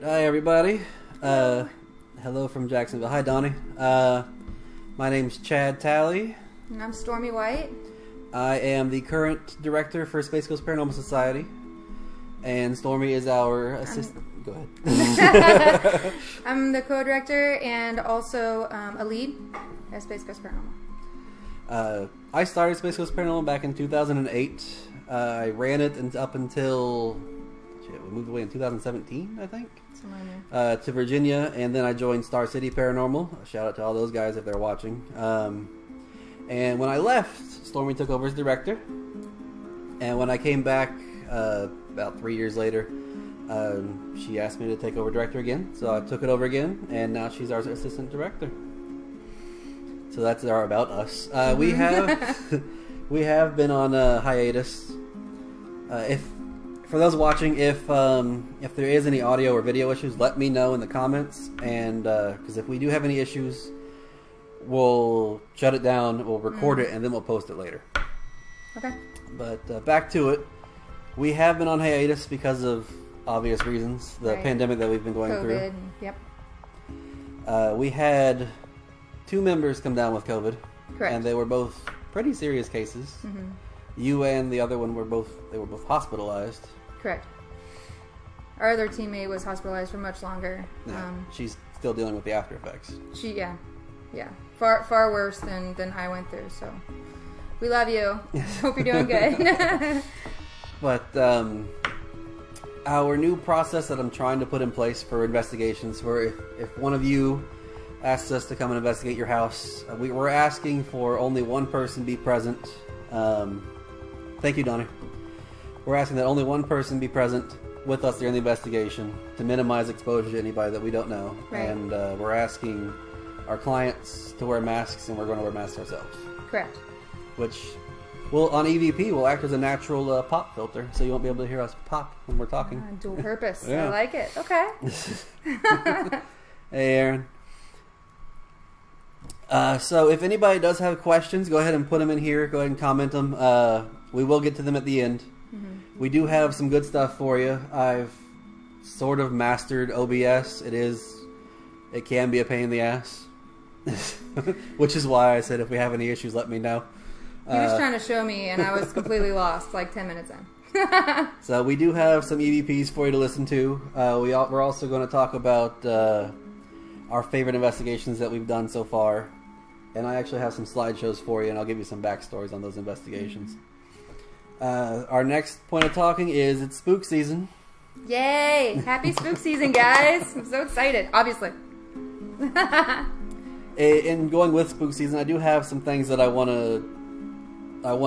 Hi, everybody. Hello from Jacksonville. Hi, Donnie. My name's Chad Talley. And I'm Stormy White. I am the current director for Space Coast Paranormal Society. And Stormy is our assistant. Go ahead. I'm the co-director and also a lead at Space Coast Paranormal. I started Space Coast Paranormal back in 2008. I ran it up until... we moved away in 2017, I think. Somewhere in there. To Virginia, and then I joined Star City Paranormal. Shout out to all those guys if they're watching. And when I left, Stormy took over as director. And when I came back about 3 years later, she asked me to take over director again. So I took it over again, and now she's our assistant director. So that's our about us. We have been on hiatus. For those watching, if there is any audio or video issues, let me know in the comments. And because if we do have any issues, we'll shut it down, we'll record it, and then we'll post it later. Okay. But back to it. We have been on hiatus because of obvious reasons. The pandemic that we've been going COVID, through. Yep. We had 2 members come down with COVID. Correct. And they were both pretty serious cases. Mm-hmm. You and the other one were both hospitalized. Correct. Our other teammate was hospitalized for much longer. Yeah, she's still dealing with the after effects. Yeah, far worse than I went through. So we love you. Hope you're doing good. But our new process that I'm trying to put in place for investigations, where if one of you asks us to come and investigate your house, we're asking for only one person be present. Thank you, Donnie. We're asking that only one person be present with us during the investigation to minimize exposure to anybody that we don't know. Right. And we're asking our clients to wear masks, and we're going to wear masks ourselves. Correct. Which on EVP will act as a natural pop filter, so you won't be able to hear us pop when we're talking. Dual purpose. Yeah. I like it. Okay. Hey, Aaron. So if anybody does have questions, go ahead and put them in here. Go ahead and comment them. We will get to them at the end. Mm-hmm. We do have some good stuff for you. I've sort of mastered OBS. It can be a pain in the ass. Which is why I said if we have any issues, let me know. He was trying to show me, and I was completely lost like 10 minutes in. So we do have some EVPs for you to listen to. We're also going to talk about our favorite investigations that we've done so far. And I actually have some slideshows for you, and I'll give you some backstories on those investigations. Our next point of talking is it's spook season. Yay! Happy spook season, guys! I'm so excited, obviously. In going with spook season, I do have some things that I want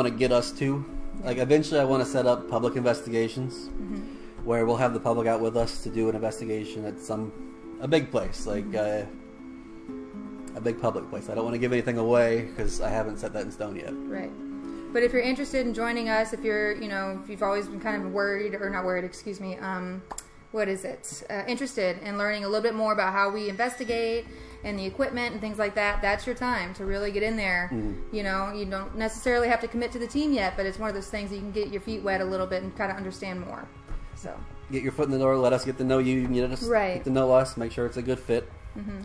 to get us to. Like, eventually I want to set up public investigations, where we'll have the public out with us to do an investigation at a big place, like a big public place. I don't want to give anything away because I haven't set that in stone yet. Right. But if you're interested in joining us, if you've always been kind of worried, or not worried, excuse me, interested in learning a little bit more about how we investigate and the equipment and things like that, that's your time to really get in there. Mm-hmm. You don't necessarily have to commit to the team yet, but it's one of those things that you can get your feet wet a little bit and kind of understand more. So get your foot in the door, let us get to know you, get to know us, make sure it's a good fit. Mm-hmm.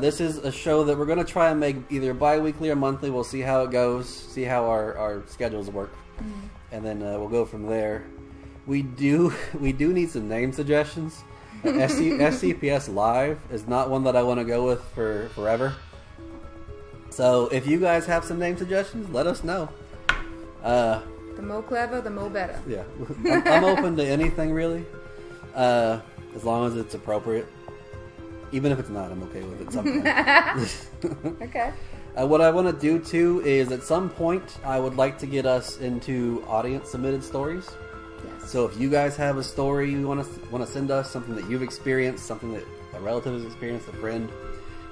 This is a show that we're going to try and make either bi-weekly or monthly. We'll see how it goes, see how our schedules work, and then we'll go from there. We do need some name suggestions. SCPS Live is not one that I want to go with for forever. So if you guys have some name suggestions, let us know. The more clever, the more better. Yeah, I'm open to anything really, as long as it's appropriate. Even if it's not, I'm okay with it sometimes. Okay. What I want to do, too, is at some point, I would like to get us into audience-submitted stories. Yes. So if you guys have a story you want to send us, something that you've experienced, something that a relative has experienced, a friend,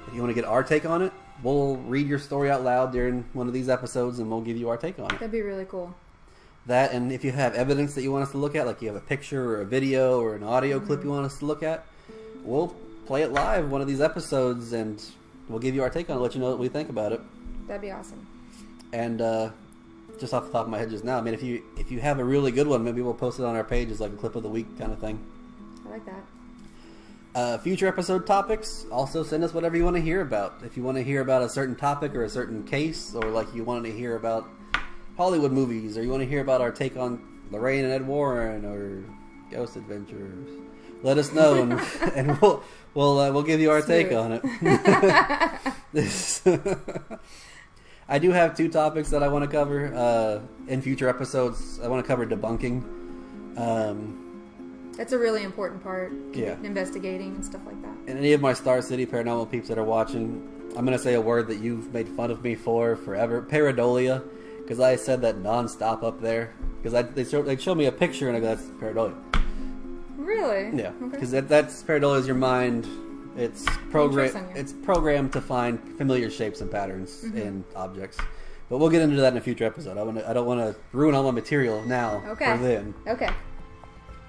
if you want to get our take on it, we'll read your story out loud during one of these episodes, and we'll give you our take on it. That'd be really cool. That, and if you have evidence that you want us to look at, like you have a picture or a video or an audio clip you want us to look at, we'll play it live one of these episodes, and we'll give you our take on it, let you know what we think about it. That'd be awesome. And just off the top of my head just now, I mean, if you have a really good one, maybe we'll post it on our page as like a clip of the week kind of thing. I like that. Future episode topics, also send us whatever you want to hear about. If you want to hear about a certain topic or a certain case, or like you want to hear about Hollywood movies, or you want to hear about our take on Lorraine and Ed Warren or Ghost Adventures, let us know, and we'll give you our take on it. I do have 2 topics that I want to cover in future episodes. I want to cover debunking. That's a really important part. Yeah. Investigating and stuff like that. And any of my Star City Paranormal peeps that are watching, I'm going to say a word that you've made fun of me for forever. Pareidolia. Because I said that nonstop up there. Because they show me a picture and I go, that's pareidolia. Really? Yeah. Because that's pareidolia is your mind. It's programmed to find familiar shapes and patterns in objects. But we'll get into that in a future episode. I don't want to ruin all my material now for then. Okay.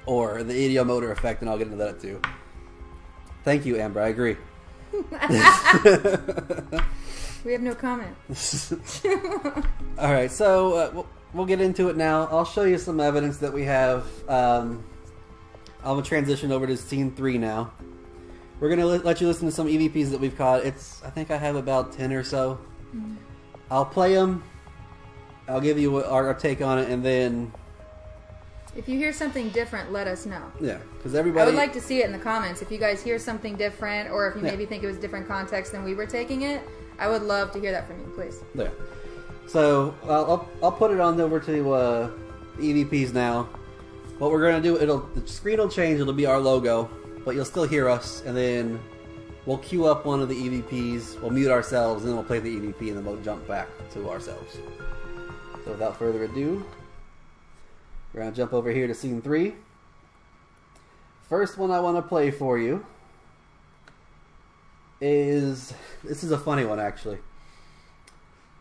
Or the idiomotor effect, and I'll get into that too. Thank you, Amber. I agree. We have no comment. All right, so we'll get into it now. I'll show you some evidence that we have. I'll transition over to scene 3 now. We're going to let you listen to some EVPs that we've caught. I think I have about 10 or so. Mm-hmm. I'll play them. I'll give you our take on it, and then... If you hear something different, let us know. Yeah, because everybody... I would like to see it in the comments. If you guys hear something different, or if you maybe think it was different context than we were taking it, I would love to hear that from you, please. Yeah. So, I'll put it on over to EVPs now. What we're going to do, the screen will change, it'll be our logo, but you'll still hear us, and then we'll queue up one of the EVPs, we'll mute ourselves, and then we'll play the EVP, and then we'll jump back to ourselves. So without further ado... We're going to jump over here to scene 3. First one I want to play for you is... This is a funny one, actually.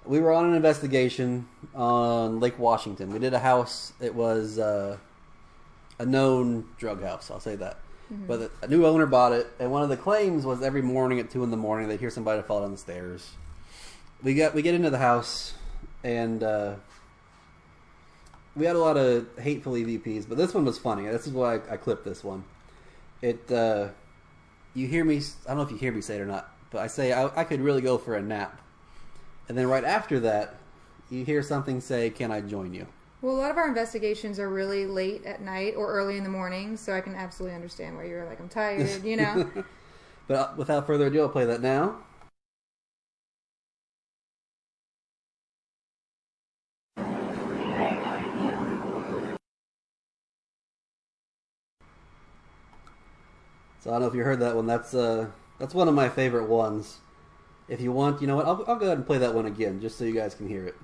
We were on an investigation on Lake Washington. We did a house. It was a known drug house, I'll say that. Mm-hmm. But a new owner bought it, and one of the claims was every morning at 2 in the morning they'd hear somebody fall down the stairs. We get into the house, and... we had a lot of hateful EVPs, but this one was funny. This is why I clipped this one. You hear me, I don't know if you hear me say it or not, but I say I could really go for a nap. And then right after that, you hear something say, can I join you? Well, a lot of our investigations are really late at night or early in the morning, so I can absolutely understand why you're like, I'm tired, you know? But without further ado, I'll play that now. So I don't know if you heard that one. That's one of my favorite ones. If you want, you know what? I'll go ahead and play that one again, just so you guys can hear it.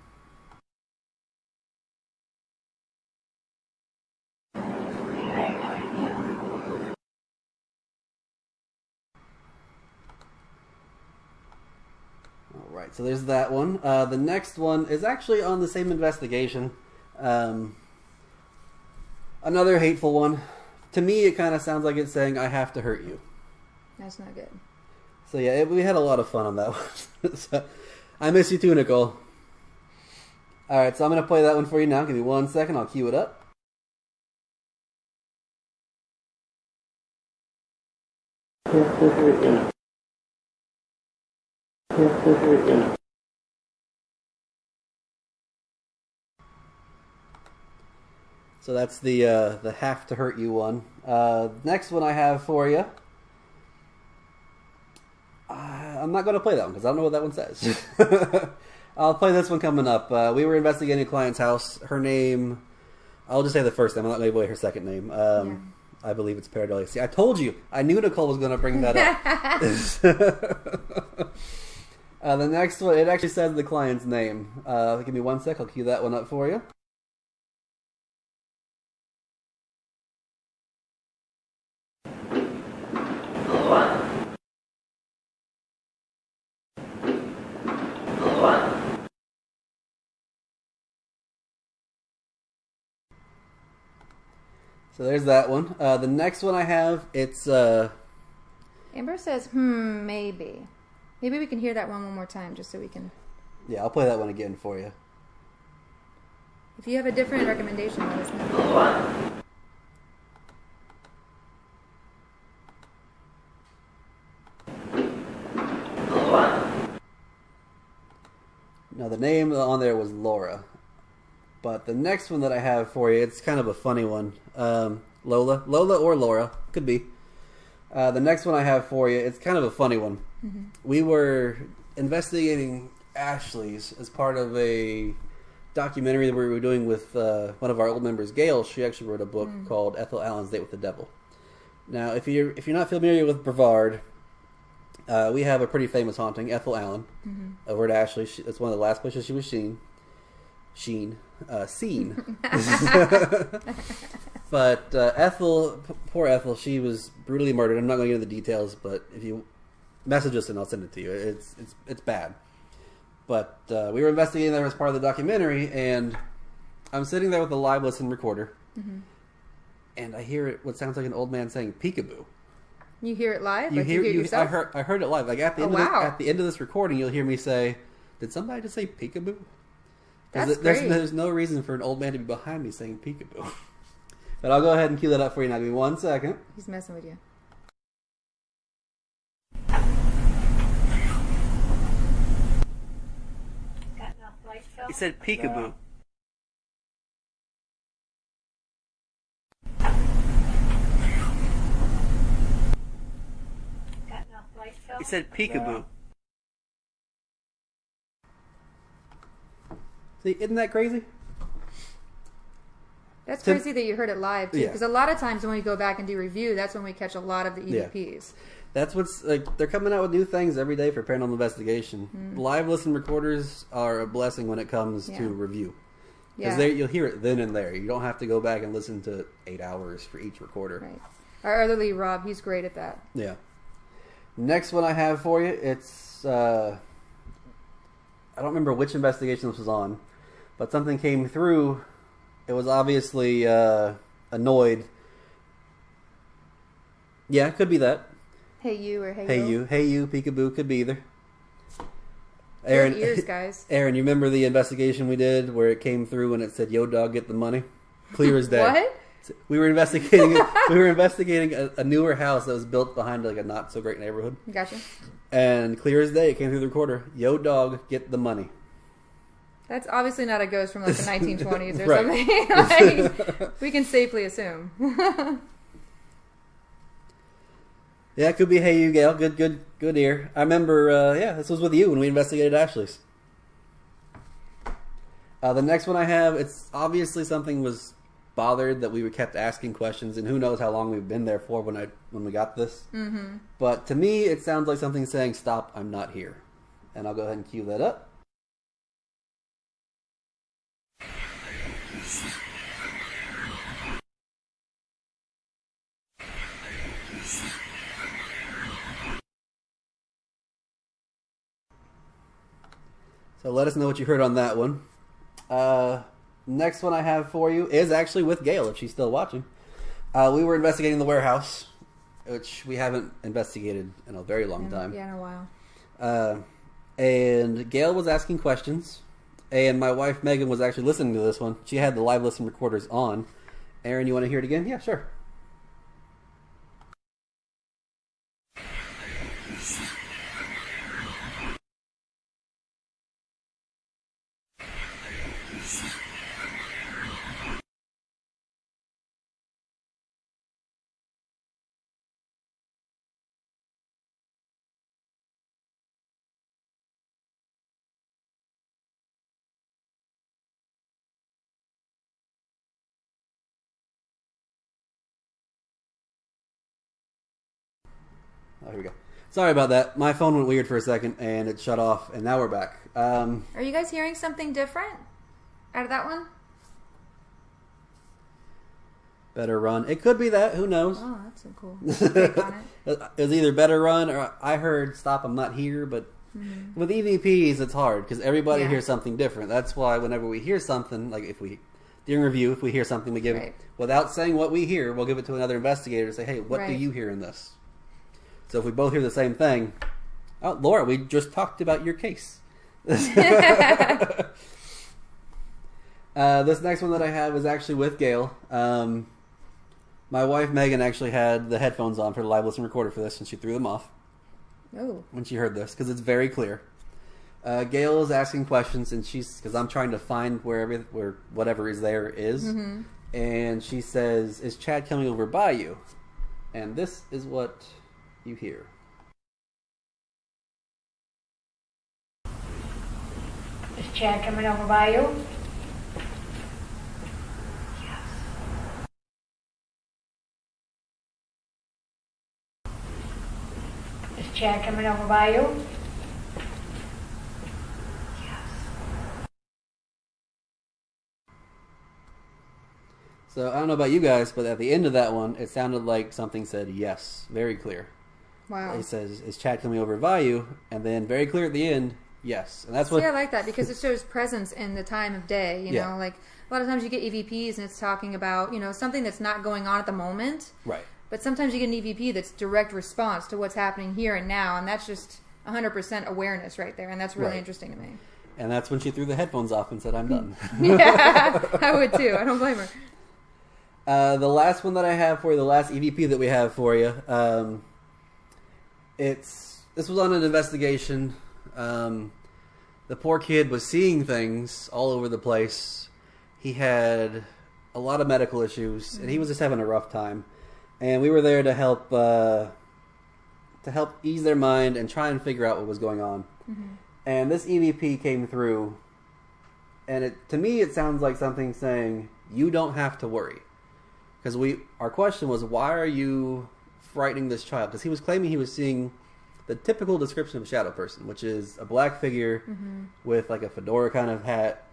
All right, so there's that one. The next one is actually on the same investigation. Another hateful one. To me, it kind of sounds like it's saying, I have to hurt you. That's not good. So yeah, we had a lot of fun on that one. So, I miss you too, Nicole. Alright, so I'm going to play that one for you now. Give me 1 second, I'll cue it up. So that's the have to hurt you one. Next one I have for you. I'm not going to play that one because I don't know what that one says. I'll play this one coming up. We were investigating a client's house. Her name, I'll just say the first name. I'm not going to give away her second name. I believe it's Pareidolia. See, I told you. I knew Nicole was going to bring that up. The next one, it actually says the client's name. Give me 1 sec. I'll cue that one up for you. So there's that one. The next one I have, it's... Amber says, maybe. Maybe we can hear that one more time just so we can... Yeah, I'll play that one again for you. If you have a different recommendation, let us know. The name on there was Laura. But the next one that I have for you, it's kind of a funny one. Lola or Laura, could be. The next one I have for you, it's kind of a funny one. Mm-hmm. We were investigating Ashley's as part of a documentary that we were doing with one of our old members, Gail. She actually wrote a book called Ethel Allen's Date with the Devil. Now, if you're not familiar with Brevard, we have a pretty famous haunting, Ethel Allen, over at Ashley. It's one of the last places she was seen. But Ethel, poor Ethel, she was brutally murdered. I'm not going to get into the details, but if you message us and I'll send it to you. It's bad. But we were investigating there as part of the documentary, and I'm sitting there with a live listen recorder, and I hear what sounds like an old man saying peekaboo. You hear it live? You hear it yourself? I heard it live. Like at the end of this recording, you'll hear me say, "Did somebody just say peekaboo?" That's great. There's no reason for an old man to be behind me saying peekaboo. But I'll go ahead and cue that up for you now. Give me 1 second. He's messing with you. He said peekaboo. He said peekaboo. See, isn't that crazy? That's crazy that you heard it live, too. Because a lot of times when we go back and do review, that's when we catch a lot of the EVPs. That's what's like. They're coming out with new things every day for paranormal investigation. Live listen recorders are a blessing when it comes to review. Because you'll hear it then and there. You don't have to go back and listen to 8 hours for each recorder. Right. Our other lead, Rob, he's great at that. Yeah. Next one I have for you, it's... I don't remember which investigation this was on, but something came through. It was obviously annoyed. Yeah, it could be that. Hey you or hey you. Hey you, peekaboo, could be either. Aaron, ears, guys. Aaron, you remember the investigation we did where it came through and it said, "Yo, dog, get the money"? Clear as day. What? We were investigating. We were investigating a newer house that was built behind like a not so great neighborhood. Gotcha. And clear as day, it came through the recorder. "Yo, dog, get the money." That's obviously not a ghost from like the 1920s or Right. something. Like, we can safely assume. Yeah, it could be Hey You, Gail. Good ear. I remember, this was with you when we investigated Ashley's. The next one I have, it's obviously something was bothered that we kept asking questions, and who knows how long we've been there for when we got this. Mm-hmm. But to me, it sounds like something saying, "Stop, I'm not here." And I'll go ahead and cue that up. So let us know what you heard on that one. Next one I have for you is actually with Gail, if she's still watching. We were investigating the warehouse, which we haven't investigated in a very long time. Yeah, in a while. And Gail was asking questions, and my wife Megan was actually listening to this one. She had the live listen recorders on. Aaron, you want to hear it again? Yeah, sure. Oh, here we go. Sorry about that. My phone went weird for a second, and it shut off, and now we're back. Are you guys hearing something different out of that one? Better run. It could be that. Who knows? Oh, that's so cool. Take on it was either better run or I heard "Stop, I'm not here." But with EVPs, it's hard because everybody hears something different. That's why whenever we hear something, like during review, if we hear something, we give it without saying what we hear. We'll give it to another investigator to say, "Hey, what do you hear in this?" So if we both hear the same thing, "Oh, Laura, we just talked about your case." This next one that I had was actually with Gail. My wife Megan actually had the headphones on for the live listen recorder for this, and she threw them off when she heard this because it's very clear. Gail is asking questions, and because I'm trying to find where whatever is there is, and she says, "Is Chad coming over by you?" And this is what you hear. Is Chad coming over by you? Yes. Is Chad coming over by you? So I don't know about you guys, but at the end of that one, it sounded like something said yes, very clear. Wow. It says, "Is Chad coming over by you?" And then very clear at the end, yes. And that's what. See, I like that because it shows presence in the time of day. You know, like a lot of times you get EVPs and it's talking about something that's not going on at the moment. Right. But sometimes you get an EVP that's direct response to what's happening here and now, and that's just 100% awareness right there, and that's really interesting to me. And that's when she threw the headphones off and said, "I'm done." Yeah, I would too. I don't blame her. The last one that I have for you, the last EVP that we have for you, this was on an investigation. The poor kid was seeing things all over the place. He had a lot of medical issues, and he was just having a rough time. And we were there to help ease their mind and try and figure out what was going on. And this EVP came through, and to me it sounds like something saying, "You don't have to worry." Because our question was, why are you frightening this child? Because he was claiming he was seeing the typical description of a shadow person, which is a black figure with like a fedora kind of hat,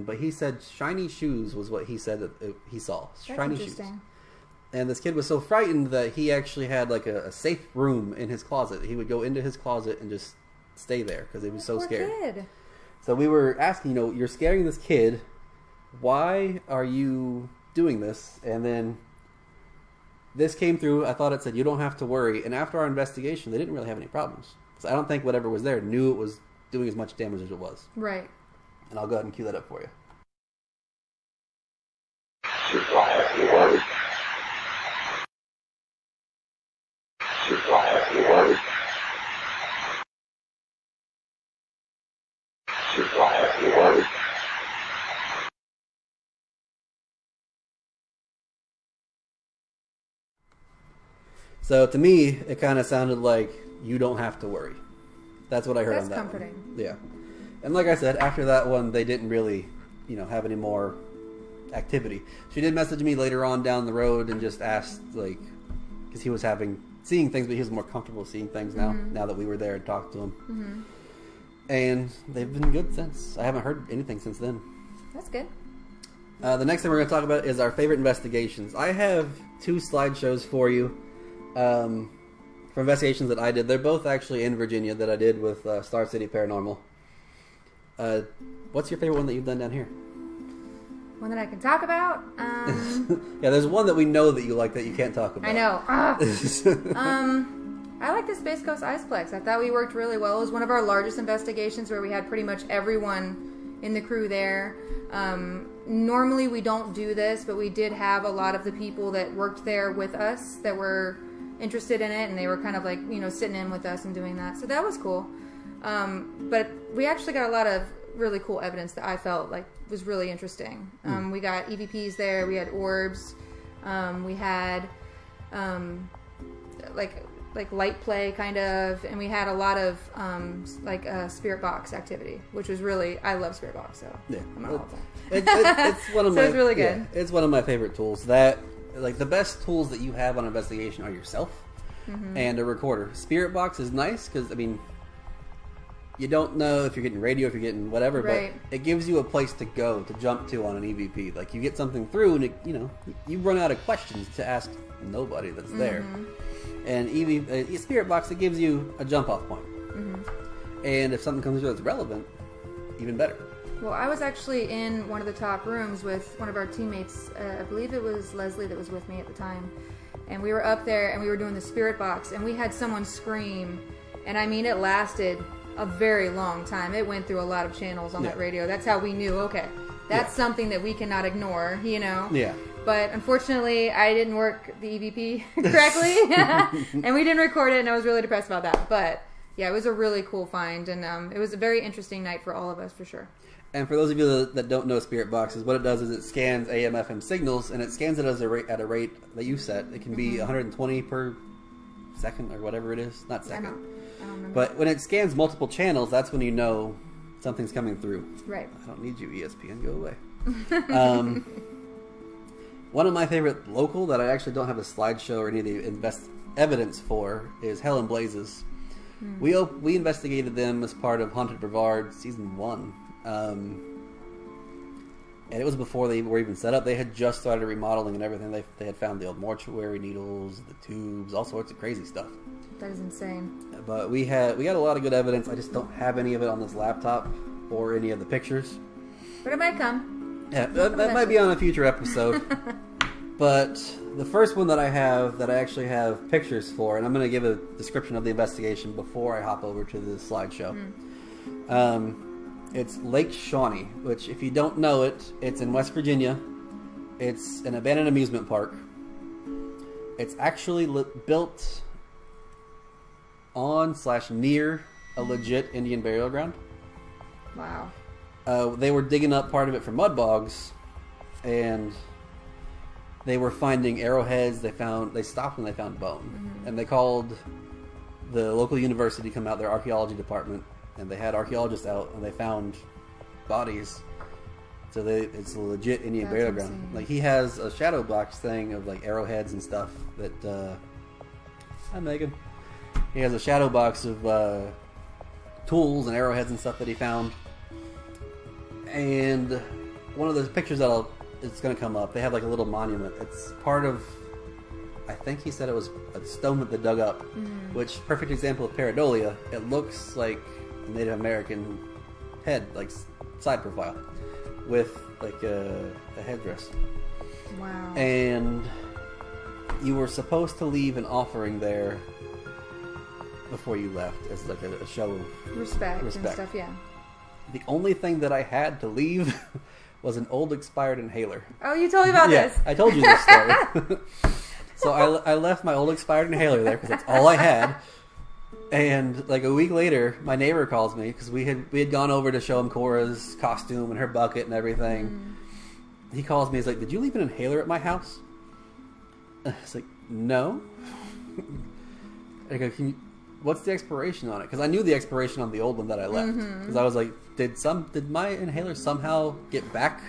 but he said shiny shoes was what he said that he saw. That's shiny shoes. interesting. And this kid was so frightened that he actually had like a safe room in his closet. He would go into his closet and just stay there because he was so scared. Kid. So we were asking, you're scaring this kid. Why are you doing this? And then this came through. I thought it said, "You don't have to worry." And after our investigation, they didn't really have any problems. So I don't think whatever was there knew it was doing as much damage as it was. Right. And I'll go ahead and cue that up for you. You don't have to worry. You don't have to worry. You don't have to worry. So to me, it kind of sounded like, "You don't have to worry." That's what I heard That's on that comforting. one. Yeah. And like I said, after that one, they didn't really, have any more activity. She did message me later on down the road and just asked, because he was seeing things, but he was more comfortable seeing things now that we were there and talked to him. And they've been good since. I haven't heard anything since then. That's good. The next thing we're going to talk about is our favorite investigations. I have 2 slideshows for you for investigations that I did. They're both actually in Virginia that I did with Star City Paranormal. What's your favorite one that you've done down here? One that I can talk about? Yeah, there's one that we know that you like that you can't talk about. I know. I like the Space Coast Iceplex. I thought we worked really well. It was one of our largest investigations where we had pretty much everyone in the crew there. Normally we don't do this, but we did have a lot of the people that worked there with us that were interested in it, and they were kind of like, sitting in with us and doing that. So that was cool. But we actually got a lot of really cool evidence that I felt like was really interesting. We got EVPs there, we had orbs, we had like light play kind of, and we had a lot of spirit box activity, which was really, I love spirit box, so yeah, I'm out all the time. It's one of So my, it's really good. Yeah, it's one of my favorite tools. That the best tools that you have on investigation are yourself and a recorder. Spirit box is nice because you don't know if you're getting radio, if you're getting whatever, Right. but it gives you a place to go, to jump to on an EVP. Like, you get something through, and you run out of questions to ask nobody that's there. And Spirit Box, it gives you a jump-off point. And if something comes through that's relevant, even better. Well, I was actually in one of the top rooms with one of our teammates. I believe it was Leslie that was with me at the time. And we were up there, and we were doing the Spirit Box, and we had someone scream. And I mean, it lasted a very long time. It went through a lot of channels on that radio. That's how we knew, okay, that's something that we cannot ignore, Yeah. But unfortunately, I didn't work the EVP correctly, and we didn't record it, and I was really depressed about that. But Yeah, it was a really cool find, and it was a very interesting night for all of us, for sure. And for those of you that don't know spirit boxes, what it does is it scans AM, FM signals, and it scans it at a rate that you set. It can be 120 per second or whatever it is. Not second. I don't remember. But when it scans multiple channels, that's when you know something's coming through. Right. I don't need you, ESPN. Go away. One of my favorite local that I actually don't have a slideshow or any of the evidence for is Hell and Blazes. We investigated them as part of Haunted Brevard Season 1. And it was before they were even set up. They had just started remodeling and everything. They had found the old mortuary needles, the tubes, all sorts of crazy stuff. That is insane. But we got a lot of good evidence. I just don't have any of it on this laptop or any of the pictures. But it might come. Yeah, that might be on a future episode. But the first one that I actually have pictures for, and I'm going to give a description of the investigation before I hop over to the slideshow. It's Lake Shawnee, which, if you don't know it, it's in West Virginia. It's an abandoned amusement park. It's actually built on/near a legit Indian burial ground. Wow. They were digging up part of it for mud bogs, and they were finding arrowheads. They stopped when they found bone, and they called the local university to come out, their archaeology department, and they had archaeologists out, and they found bodies. So it's a legit Indian burial ground. Insane. Like, he has a shadow box thing of like arrowheads and stuff that. Hi, Megan. He has a shadow box of tools and arrowheads and stuff that he found. And one of those pictures it's going to come up. They have like a little monument. It's part of, I think he said it was a stone that they dug up, which, perfect example of pareidolia. It looks like a Native American head, like side profile, with like a headdress. Wow. And you were supposed to leave an offering there before you left as like a show of Respect and respect. stuff, yeah. The only thing that I had to leave was an old expired inhaler. Oh, you told me about this. I told you this story. So I left my old expired inhaler there because that's all I had. And like a week later, my neighbor calls me because we had gone over to show him Cora's costume and her bucket and everything. He calls me. He's like, "Did you leave an inhaler at my house?" I was like, "No." I go, "What's the expiration on it?" Because I knew the expiration on the old one that I left. Because I was like, did my inhaler somehow get back?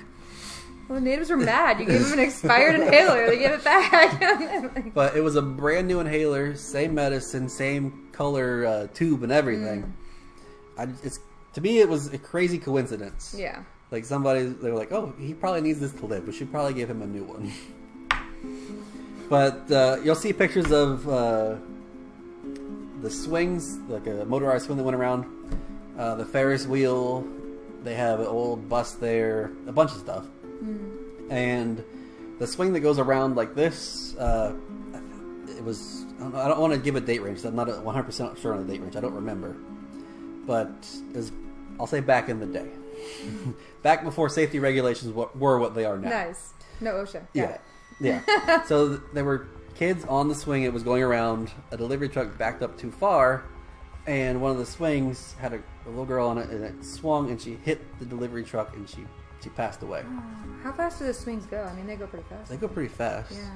Well, the natives were mad. You gave them an expired inhaler. They gave it back. But it was a brand new inhaler, same medicine, same color tube and everything. To me, it was a crazy coincidence. Yeah. Like they were like, "Oh, he probably needs this to live. We should probably give him a new one." But you'll see pictures of the swings, like a motorized swing that went around, the Ferris wheel. They have an old bus there, a bunch of stuff. And the swing that goes around like this, it was, I don't want to give a date range. So I'm not 100% sure on the date range. I don't remember. But it was, I'll say back in the day. Back before safety regulations were what they are now. Nice. No OSHA. Got it. Yeah. So there were kids on the swing. It was going around. A delivery truck backed up too far, and one of the swings had a little girl on it, and it swung, and she hit the delivery truck, and she passed away. How fast do the swings go? I mean, they go pretty fast. They go pretty fast. Yeah.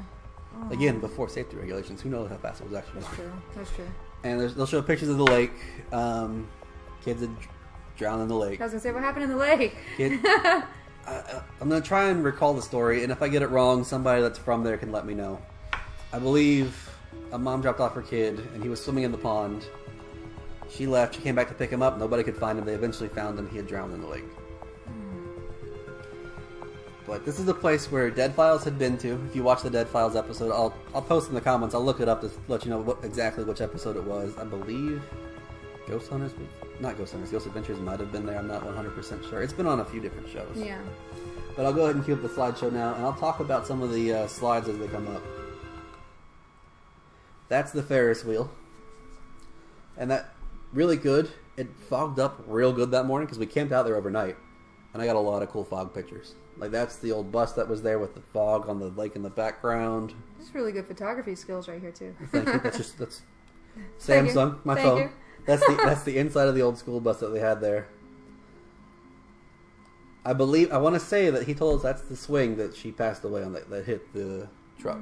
Oh. Again, before safety regulations, who knows how fast it was actually? That's true. That's true. And they'll show pictures of the lake. Kids had drowned in the lake. I was gonna say, what happened in the lake? I'm going to try and recall the story, and if I get it wrong, somebody that's from there can let me know. I believe a mom dropped off her kid, and he was swimming in the pond. She left. She came back to pick him up. Nobody could find him. They eventually found him. He had drowned in the lake. But this is a place where Dead Files had been to. If you watch the Dead Files episode, I'll post in the comments. I'll look it up to let you know exactly which episode it was. I believe Ghost Hunters, not Ghost Hunters, Ghost Adventures might have been there. I'm not 100% sure. It's been on a few different shows. Yeah. But I'll go ahead and cue up the slideshow now, and I'll talk about some of the slides as they come up. That's the Ferris wheel. And that, really good. It fogged up real good that morning because we camped out there overnight. And I got a lot of cool fog pictures. Like, that's the old bus that was there with the fog on the lake in the background. That's really good photography skills right here, too. Thank you. That's Samsung, my phone. That's the inside of the old school bus that they had there. I want to say that he told us that's the swing that she passed away on that hit the truck.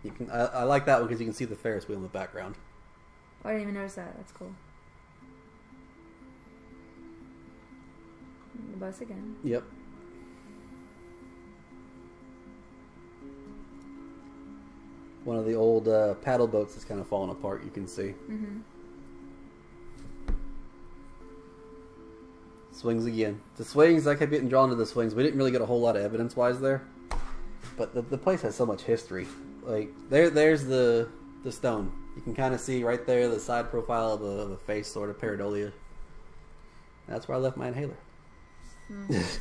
You can I like that one because you can see the Ferris wheel in the background. Oh, I didn't even notice that. That's cool. The bus again. Yep. One of the old paddle boats is kind of falling apart, you can see. Mm-hmm. Swings again. The swings, I kept getting drawn to the swings. We didn't really get a whole lot of evidence-wise there. But the place has so much history. Like, there's the stone. You can kind of see right there the side profile of the face, sort of pareidolia. That's where I left my inhaler. That's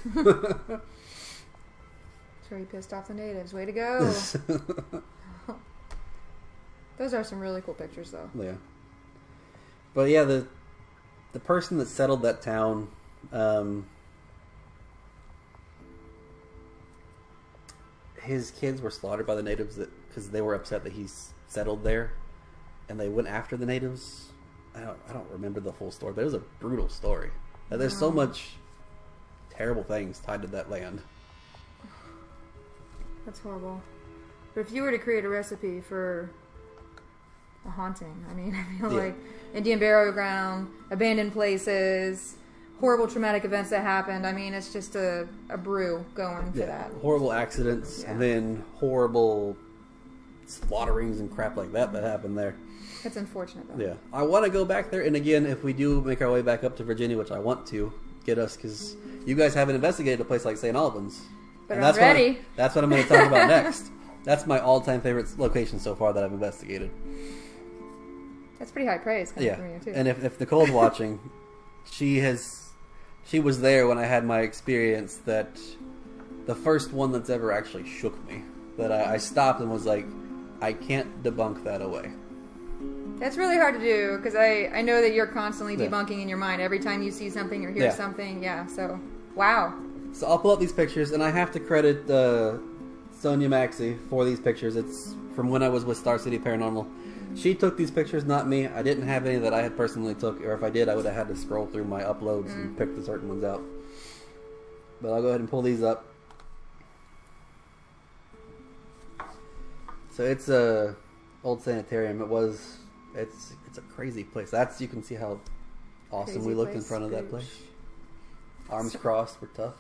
where he pissed off the natives. Way to go. Those are some really cool pictures, though. Yeah. But yeah, the person that settled that town, his kids were slaughtered by the natives because they were upset that he's settled there, and they went after the natives. I don't remember the full story, but it was a brutal story. There's so much terrible things tied to that land. That's horrible. But if you were to create a recipe for a haunting, I mean, I feel like Indian burial ground, abandoned places, horrible traumatic events that happened. I mean, it's just a brew going for that. Horrible accidents, and then horrible slaughterings and crap like that happened there. That's unfortunate, though. Yeah. I want to go back there, and again, if we do make our way back up to Virginia, which I want to get us, because you guys haven't investigated a place like St. Albans. But and I'm ready. That's what I'm going to talk about next. That's my all-time favorite location so far that I've investigated. That's pretty high praise coming from you, too. And if Nicole's watching, she was there when I had my experience, that the first one that's ever actually shook me. That I stopped and was like, I can't debunk that away. That's really hard to do, because I know that you're constantly debunking in your mind every time you see something or hear something. Yeah, so, wow. So I'll pull up these pictures, and I have to credit Sonia Maxey for these pictures. It's from when I was with Star City Paranormal. She took these pictures, not me. I didn't have any that I had personally took, or if I did, I would have had to scroll through my uploads and pick the certain ones out. But I'll go ahead and pull these up. So it's a old sanitarium. It's a crazy place. You can see how awesome Crazy we looked in place, front of that Scooch. place. Arms crossed, we're tough.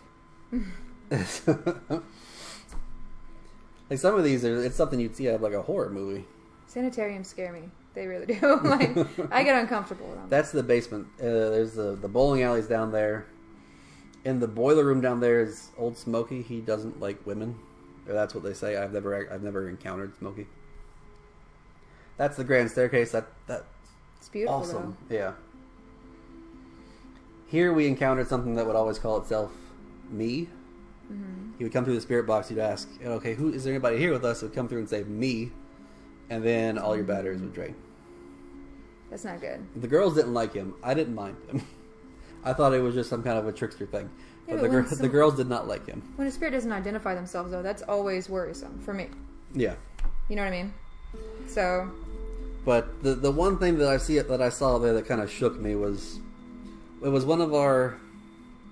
Like some of these it's something you'd see out of like a horror movie. Sanitariums scare me. They really do. Like, I get uncomfortable with them. That's the basement. There's the bowling alleys down there. In the boiler room down there is Old Smokey. He doesn't like women. Or that's what they say. I've never encountered Smokey. That's the grand staircase. That's It's beautiful, awesome. though. Yeah. Here we encountered something that would always call itself me. Mm-hmm. He would come through the spirit box. You'd ask, okay, is there anybody here with us? He would come through and say me, and then all your batteries would drain. That's not good. The girls didn't like him. I didn't mind him. I thought it was just some kind of a trickster thing. Yeah, but the girls did not like him. When a spirit doesn't identify themselves, though, that's always worrisome for me. Yeah. You know what I mean? So. But the one thing that I saw there that kind of shook me was, it was one of our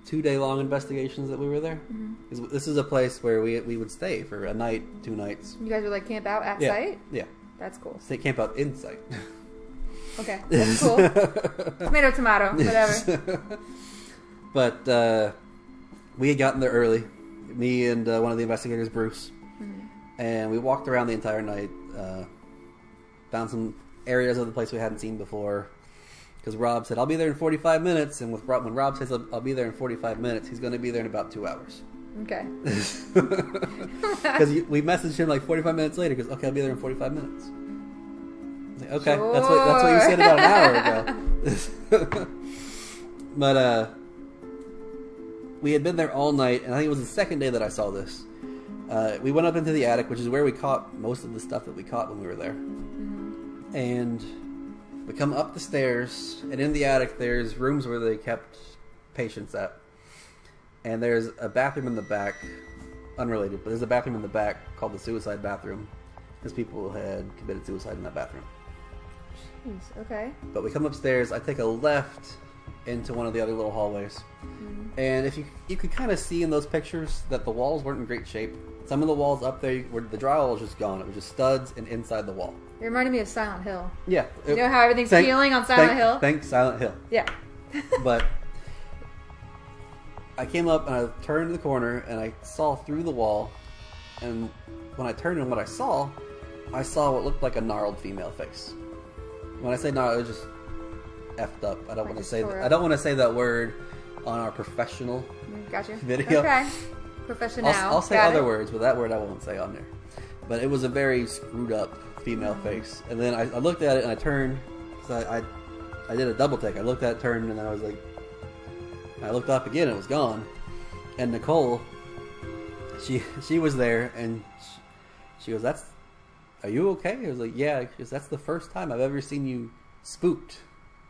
2-day long investigations that we were there. Mm-hmm. This is a place where we would stay for a night, 2 nights. You guys would like camp out at site? Yeah. That's cool. Stay camp out in site. Okay, that's cool. Tomato, whatever. But we had gotten there early, me and one of the investigators, Bruce, and we walked around the entire night, found some areas of the place we hadn't seen before, because Rob said, I'll be there in 45 minutes, and when Rob says I'll be there in 45 minutes, he's going to be there in about 2 hours. Okay. Because we messaged him like 45 minutes later, because, okay, I'll be there in 45 minutes. Like, okay, sure. That's what you said about an hour ago. But we had been there all night, and I think it was the second day that I saw this. We went up into the attic, which is where we caught most of the stuff that we caught when we were there. Mm-hmm. And we come up the stairs, and in the attic there's rooms where they kept patients at. And there's a bathroom in the back, unrelated, but there's a bathroom in the back called the suicide bathroom, because people had committed suicide in that bathroom. Jeez, okay. But we come upstairs. I take a left into one of the other little hallways, and if you could kind of see in those pictures that the walls weren't in great shape. Some of the walls up there, where the drywall was just gone. It was just studs and inside the wall. It reminded me of Silent Hill. Yeah. You know how everything's peeling on Silent Hill? Thanks, Silent Hill. Yeah. But I came up and I turned the corner and I saw through the wall, and when I turned and what I saw what looked like a gnarled female face. When I say gnarled, it was just effed up. I don't want to say that. I don't want to say that word on our professional Gotcha. video. Okay. Professional. I'll say other words, but that word I won't say on there. But it was a very screwed up female face. And then I looked at it and I turned. So I did a double take. I looked at it, turned, and then I was like, I looked up again and it was gone. And Nicole, she was there and she goes, are you okay? I was like, yeah, because that's the first time I've ever seen you spooked.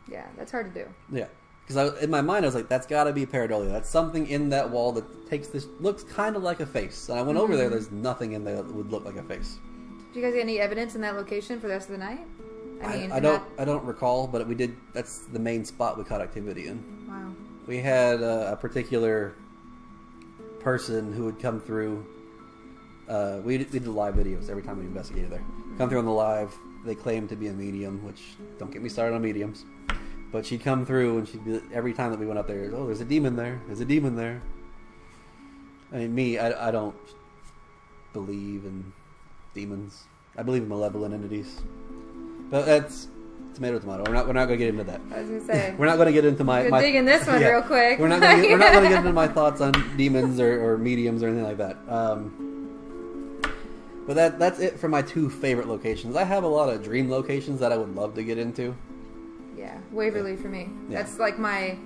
Yeah, that's hard to do. Yeah. Because in my mind, I was like, that's got to be pareidolia. That's something in that wall that takes this, looks kind of like a face. And I went over there, there's nothing in there that would look like a face. Did you guys get any evidence in that location for the rest of the night? I don't recall, but we did, that's the main spot we caught activity in. Wow. We had a particular person who would come through, we did live videos every time we investigated there. Come through on the live, they claimed to be a medium, which, don't get me started on mediums. But she'd come through and she'd be, every time that we went up there, oh, there's a demon there. There's a demon there. I mean, I don't believe in demons. I believe in malevolent entities. But that's tomato. We're not going to get into that. I was going to say. We're not going to get into my digging this one real quick. We're not going to get into my thoughts on demons or mediums or anything like that. But that's it for my two favorite locations. I have a lot of dream locations that I would love to get into. Yeah, Waverly for me. Yeah. That's like my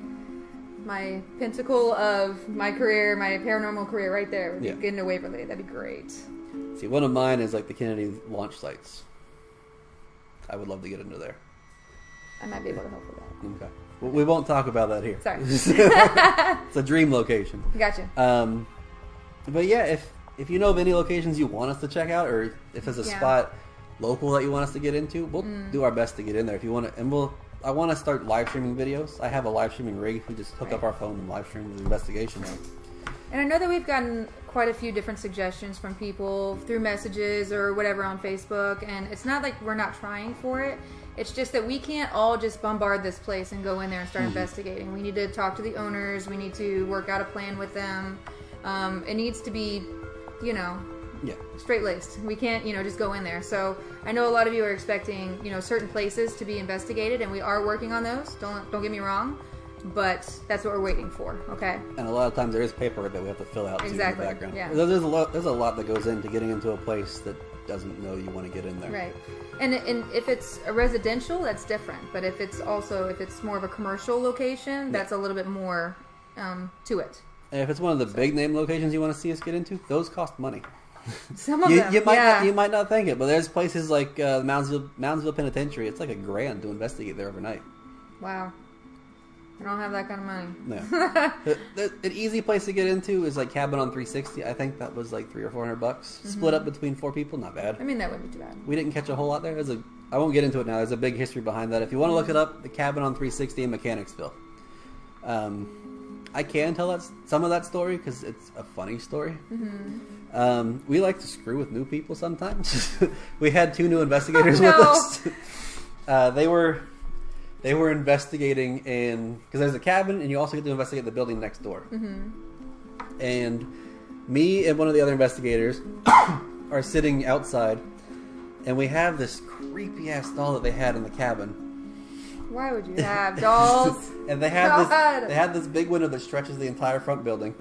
pinnacle of my career, my paranormal career right there. Yeah. Get into Waverly. That'd be great. See, one of mine is like the Kennedy launch sites. I would love to get into there. I might be able to help with that. Okay. Well, we won't talk about that here. Sorry. It's a dream location. Gotcha. But yeah, if you know of any locations you want us to check out, or if there's a spot local that you want us to get into, we'll do our best to get in there. If you want to, and I want to start live streaming videos. I have a live streaming rig. We just hook up our phone and live stream the investigations. And I know that we've gotten quite a few different suggestions from people through messages or whatever on Facebook, and it's not like we're not trying for it. It's just that we can't all just bombard this place and go in there and start investigating. We need to talk to the owners. We need to work out a plan with them. It needs to be, straight-laced. We can't, just go in there. So I know a lot of you are expecting, certain places to be investigated, and we are working on those. Don't get me wrong. But that's what we're waiting for, okay? And a lot of times there is paperwork that we have to fill out in the background. Yeah. There's a lot that goes into getting into a place that doesn't know you want to get in there. Right. And if it's a residential, that's different. But if it's more of a commercial location, that's a little bit more to it. And if it's one of the big name locations you want to see us get into, those cost money. Some of them, you might not think it, but there's places like Moundsville Penitentiary. It's like $1,000 to investigate there overnight. Wow. I don't have that kind of money. No. An easy place to get into is like Cabin on 360. I think that was like $300 or $400. Split up between 4 people, not bad. I mean, that wouldn't be too bad. We didn't catch a whole lot there. I won't get into it now. There's a big history behind that. If you want to look it up, the Cabin on 360 in Mechanicsville. I can tell some of that story because it's a funny story. We like to screw with new people sometimes. We had 2 new investigators with us. They were investigating because there's a cabin and you also get to investigate the building next door. And me and one of the other investigators are sitting outside, and we have this creepy ass doll that they had in the cabin. Why would you have dolls? And they had this big window that stretches the entire front building.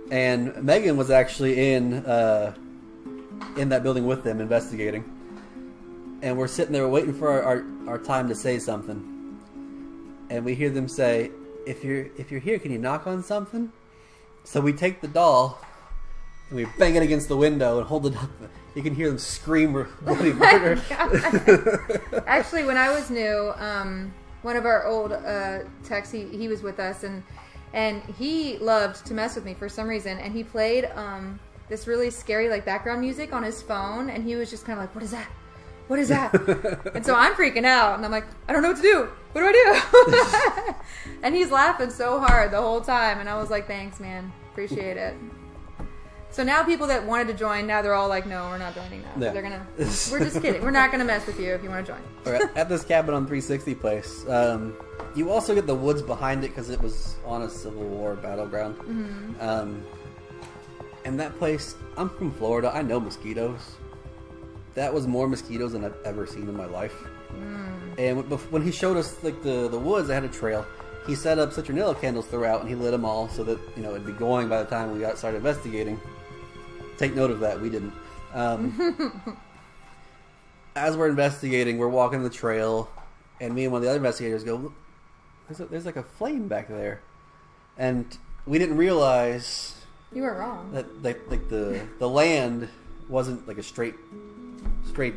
And Megan was actually in that building with them investigating. And we're sitting there waiting for our time to say something. And we hear them say, if you're here, can you knock on something? So we take the doll and we bang it against the window and hold it up. You can hear them scream bloody murder. Actually, when I was new, one of our old techs, he was with us, and he loved to mess with me for some reason. And he played this really scary background music on his phone, and he was just kind of like, "What is that? what is that? And so I'm freaking out, and I'm like, I don't know what to do. What do I do? And he's laughing so hard the whole time, and I was like, thanks, man. Appreciate it. So now people that wanted to join, now they're all like, no, we're not joining now. Yeah. They're gonna. We're just kidding. We're not gonna mess with you if you want to join. All right, at this cabin on 360 place, you also get the woods behind it because it was on a Civil War battleground. And that place, I'm from Florida. I know mosquitoes. That was more mosquitoes than I've ever seen in my life. And when he showed us like the woods, I had a trail. He set up citronella candles throughout, and he lit them all so that it'd be going by the time we started investigating. Take note of that. We didn't. As we're investigating, we're walking the trail, and me and one of the other investigators go, "Look, there's like a flame back there," and we didn't realize You were wrong. that like the land wasn't like a straight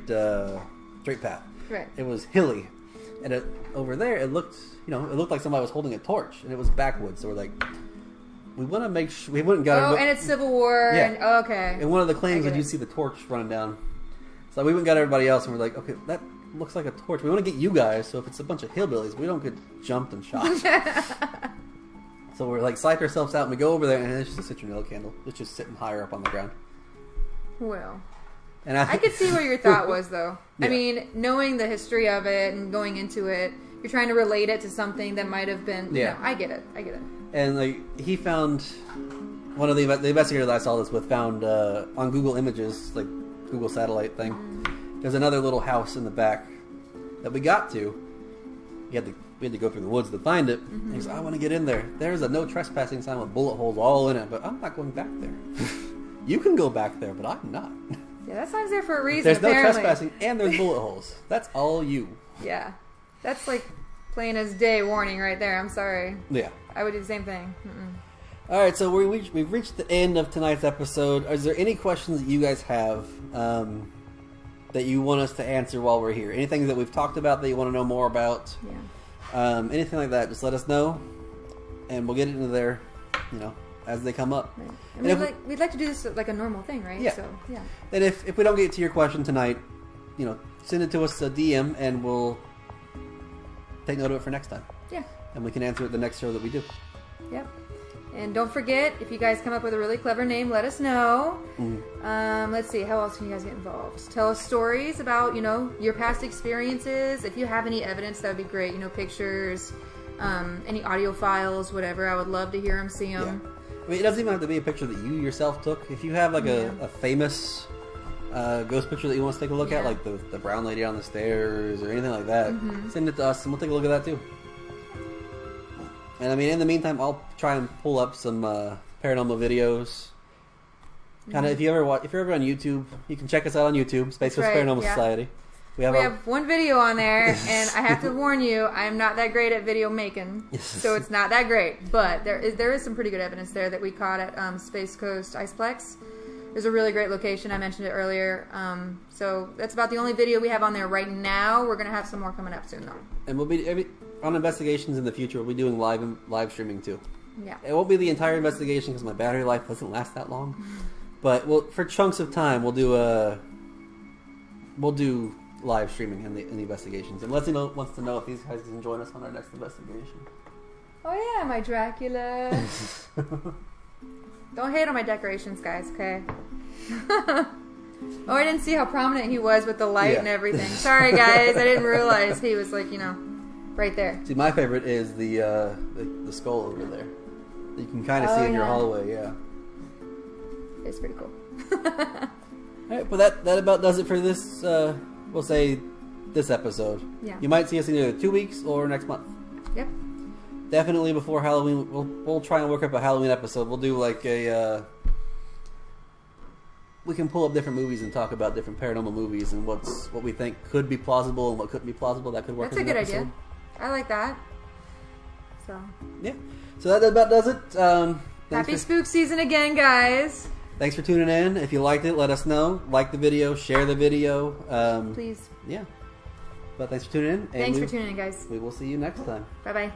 path. Right. It was hilly, and over there it looked like somebody was holding a torch, and it was backwoods. So we're like, we want to make sure we wouldn't go. Oh, and it's Civil War. Yeah. And okay. And one of the claims I was get you it. see the torch running down. So we went and got everybody else, and we're like, okay, that looks like a torch. We want to get you guys, so if it's a bunch of hillbillies, we don't get jumped and shot. So we're like, psych ourselves out, and we go over there, and it's just a citronella candle. It's just sitting higher up on the ground. Well, And I could see what your thought was, though. Yeah. I mean, knowing the history of it and going into it, you're trying to relate it to something that might have been. Yeah. I get it. And like he found one of the investigator that I saw this with found on Google Images, like Google satellite thing. There's another little house in the back that we got to. We had to go through the woods to find it. And he's like, I want to get in there. There's a no trespassing sign with bullet holes all in it, but I'm not going back there. You can go back there, but I'm not. Yeah, that sign's there for a reason. There's no apparently. trespassing and there's bullet holes. That's all you. Yeah, that's like plain as day warning right there. I'm sorry. Yeah. I would do the same thing. All right, so we've reached the end of tonight's episode. Is there any questions that you guys have that you want us to answer while we're here? Anything that we've talked about that you want to know more about? Yeah. Anything like that, just let us know, and we'll get into there, as they come up. Right. And And we'd like to do this like a normal thing, right? Yeah. So yeah. And if we don't get to your question tonight, send it to us a DM, and we'll take note of it for next time. Yeah. And we can answer it the next show that we do. Yep. And don't forget, if you guys come up with a really clever name, let us know. Let's see, how else can you guys get involved? Tell us stories about, your past experiences. If you have any evidence, that would be great. Pictures, any audio files, whatever. I would love to hear them, see them. Yeah. I mean, it doesn't even have to be a picture that you yourself took. If you have like a famous ghost picture that you want us to take a look at, like the brown lady on the stairs or anything like that, send it to us and we'll take a look at that too. And I mean, in the meantime, I'll try and pull up some paranormal videos. Kind of, if you're ever on YouTube, you can check us out on YouTube, Space Coast right, Paranormal yeah. Society. We We have one video on there, and I have to warn you, I'm not that great at video making, so it's not that great. But there is some pretty good evidence there that we caught at Space Coast Iceplex. There's a really great location. I mentioned it earlier. So that's about the only video we have on there right now. We're going to have some more coming up soon, though. And we'll be on investigations in the future. We'll be doing live streaming too. Yeah. It won't be the entire investigation because my battery life doesn't last that long. But for chunks of time, we'll do live streaming in the investigations. And Leslie wants to know if these guys can join us on our next investigation. Oh, yeah, my Dracula. Don't hate on my decorations, guys, okay? Oh, I didn't see how prominent he was with the light and everything. Sorry, guys. I didn't realize he was, right there. See, my favorite is the skull over there. You can kind of see in your hallway, yeah. It's pretty cool. Alright, well that about does it for this, we'll say, this episode. Yeah. You might see us in either 2 weeks or next month. Yep. Definitely before Halloween. We'll try and work up a Halloween episode. We'll do like we can pull up different movies and talk about different paranormal movies and what we think could be plausible and what couldn't be plausible. That could work. That's a as good an episode. idea. I like that. So Yeah. So that about does it. happy spook season again, guys. Thanks for tuning in. If you liked it, let us know. Like the video, share the video. Please. Yeah. But thanks for tuning in. And Thanks for tuning in, guys. We will see you next time. Bye-bye.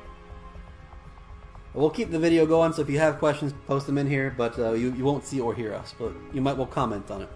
We'll keep the video going, so if you have questions, post them in here. But you won't see or hear us. But we'll comment on it.